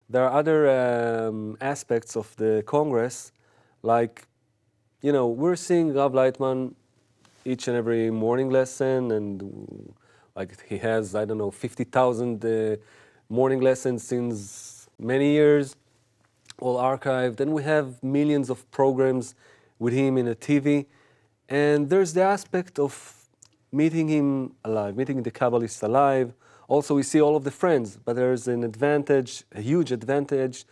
there are other aspects of the Congress, like, we're seeing Rav Leitman each and every morning lesson, and like he has, I don't know, 50,000 morning lessons since many years, all archived. And we have millions of programs with him in a TV. And there's the aspect of meeting him alive, meeting the Kabbalist alive. Also, we see all of the friends, but there's an advantage, a huge advantage,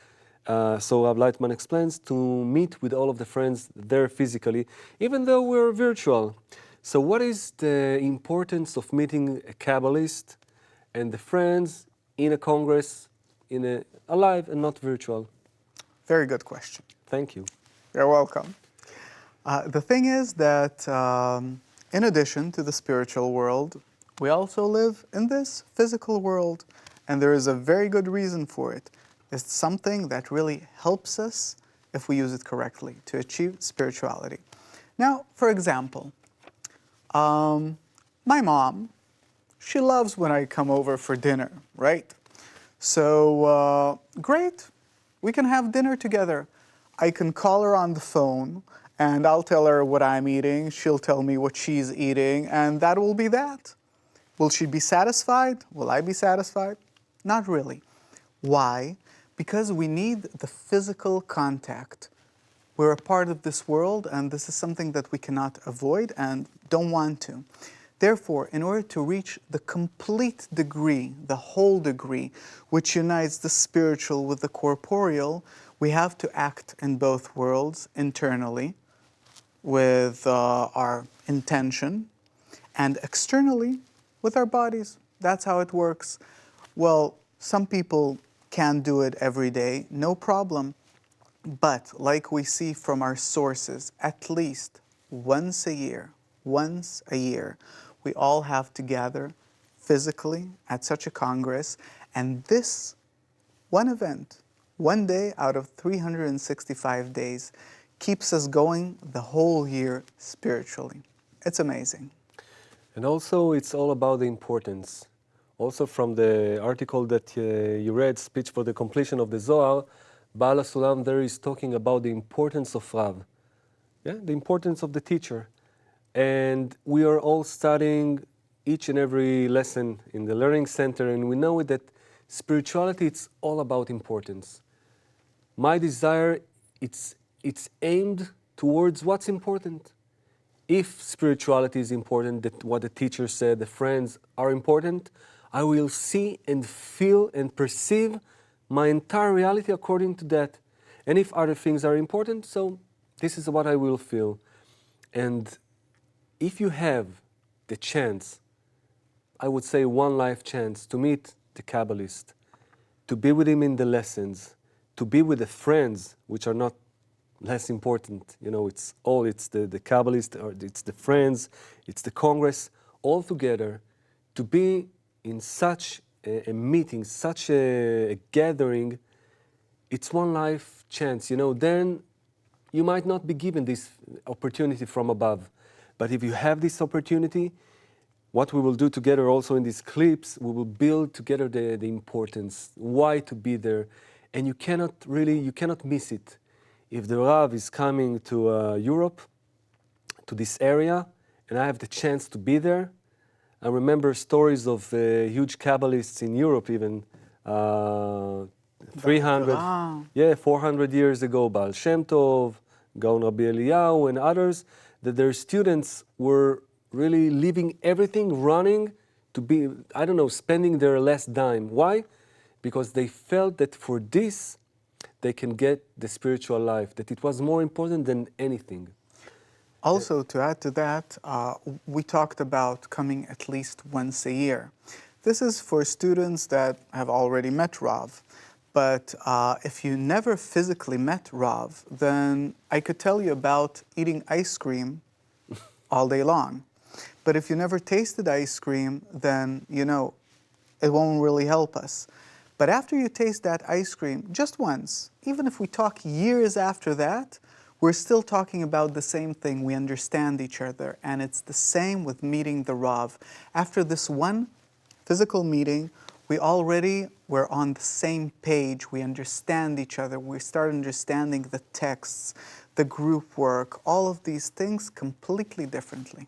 so Rav Leitman explains, to meet with all of the friends there physically, even though we're virtual. So what is the importance of meeting a Kabbalist and the friends in a Congress, alive and not virtual? Very good question. Thank you. You're welcome. The thing is that in addition to the spiritual world, we also live in this physical world, and there is a very good reason for it. It's something that really helps us, if we use it correctly, to achieve spirituality. Now, for example, my mom, she loves when I come over for dinner, right? So, great, we can have dinner together. I can call her on the phone, and I'll tell her what I'm eating, she'll tell me what she's eating, and that will be that. Will she be satisfied? Will I be satisfied? Not really. Why? Because we need the physical contact. We're a part of this world, and this is something that we cannot avoid and don't want to. Therefore, in order to reach the complete degree, the whole degree, which unites the spiritual with the corporeal, we have to act in both worlds internally with our intention, and externally with our bodies. That's how it works. Well, some people can do it every day, no problem. But like we see from our sources, at least once a year, we all have to gather physically at such a Congress. And this one event, one day out of 365 days, keeps us going the whole year spiritually. It's amazing. And also, it's all about the importance. Also, from the article that you read, Speech for the Completion of the Zohar, Baal HaSulam there is talking about the importance of Rav, the importance of the teacher. And we are all studying each and every lesson in the Learning Center, and we know that spirituality, it's all about importance. My desire, it's aimed towards what's important. If spirituality is important, that what the teacher said, the friends are important, I will see and feel and perceive my entire reality according to that. And if other things are important, so this is what I will feel. And if you have the chance, I would say one life chance, to meet the Kabbalist, to be with him in the lessons, to be with the friends, which are not less important, it's the Kabbalist, or it's the friends, it's the Congress, all together, to be in such a meeting, such a gathering, it's one life chance, then you might not be given this opportunity from above. But if you have this opportunity, what we will do together also in these clips, we will build together the importance, why to be there, and you cannot miss it. If the Rav is coming to Europe, to this area, and I have the chance to be there, I remember stories of huge Kabbalists in Europe even, 400 years ago, Baal Shem Tov, Gaon Rabbi Eliyahu, and others, that their students were really leaving everything, running to be, spending their last dime. Why? Because they felt that for this, they can get the spiritual life, that it was more important than anything. Also, to add to that, we talked about coming at least once a year. This is for students that have already met Rav. But if you never physically met Rav, then I could tell you about eating ice cream all day long. But if you never tasted ice cream, then, it won't really help us. But after you taste that ice cream just once, even if we talk years after that, we're still talking about the same thing. We understand each other. And it's the same with meeting the Rav. After this one physical meeting, we already were on the same page. We understand each other. We start understanding the texts, the group work, all of these things completely differently.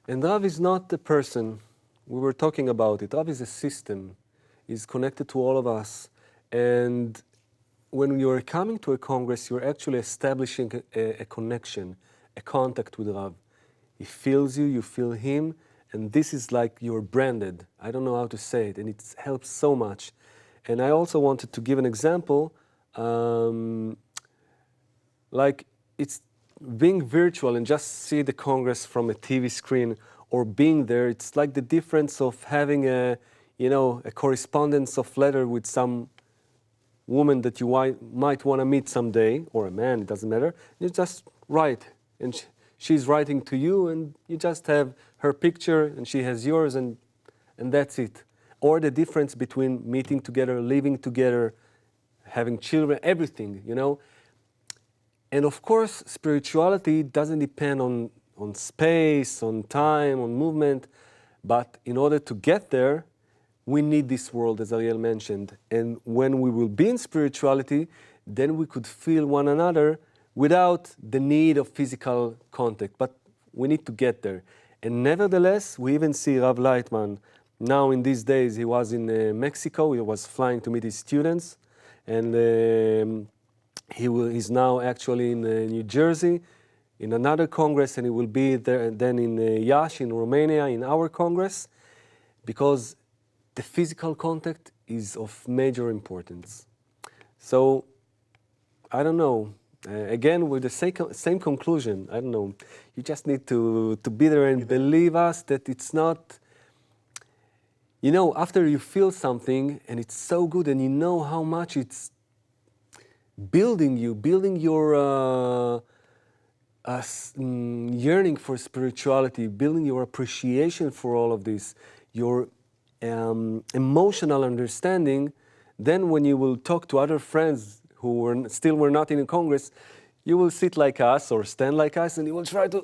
And Rav is not the person. We were talking about it. Rav is a system. He's connected to all of us. And when you're coming to a Congress, you're actually establishing a connection, a contact with Rav. He feels you, you feel him, and this is like you're branded. I don't know how to say it, and it helps so much. And I also wanted to give an example, like it's being virtual and just see the Congress from a TV screen or being there. It's like the difference of having a correspondence of letter with some woman that you might want to meet someday, or a man, it doesn't matter. You just write, and she's writing to you, and you just have her picture, and she has yours, and that's it. Or the difference between meeting together, living together, having children, everything, And of course, spirituality doesn't depend on space, on time, on movement, but in order to get there, we need this world, as Ariel mentioned. And when we will be in spirituality, then we could feel one another without the need of physical contact. But we need to get there. And nevertheless, we even see Rav Lightman. Now in these days, he was in Mexico. He was flying to meet his students. And he's now actually in New Jersey in another Congress. And he will be there then in Iași, in Romania, in our Congress. Because the physical contact is of major importance. So, I don't know. Again, with the same conclusion, I don't know. You just need to be there and believe us that it's not... after you feel something and it's so good and you know how much it's building your yearning for spirituality, building your appreciation for all of this, your emotional understanding, then when you will talk to other friends who were not in a Congress, you will sit like us or stand like us, and you will try to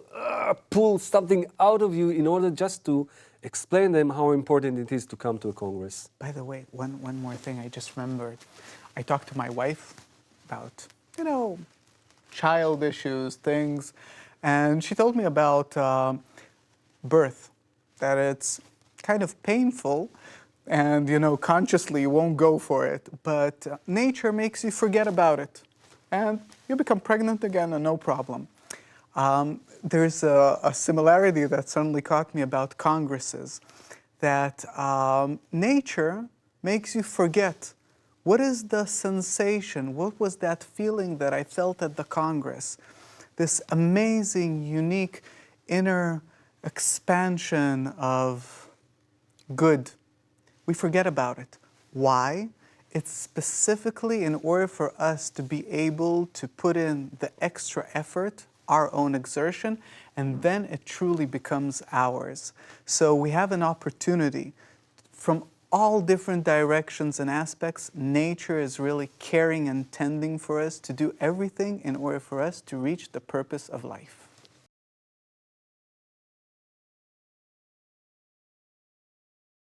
pull something out of you in order just to explain them how important it is to come to a Congress. By the way, one more thing I just remembered. I talked to my wife about, child issues, things, and she told me about birth, that it's kind of painful, and consciously you won't go for it, but nature makes you forget about it, and you become pregnant again and no problem. There's a similarity that suddenly caught me about congresses, that nature makes you forget what is the sensation, what was that feeling that I felt at the Congress, this amazing, unique inner expansion of good. We forget about it. Why? It's specifically in order for us to be able to put in the extra effort, our own exertion, and then it truly becomes ours. So we have an opportunity from all different directions and aspects. Nature is really caring and tending for us to do everything in order for us to reach the purpose of life.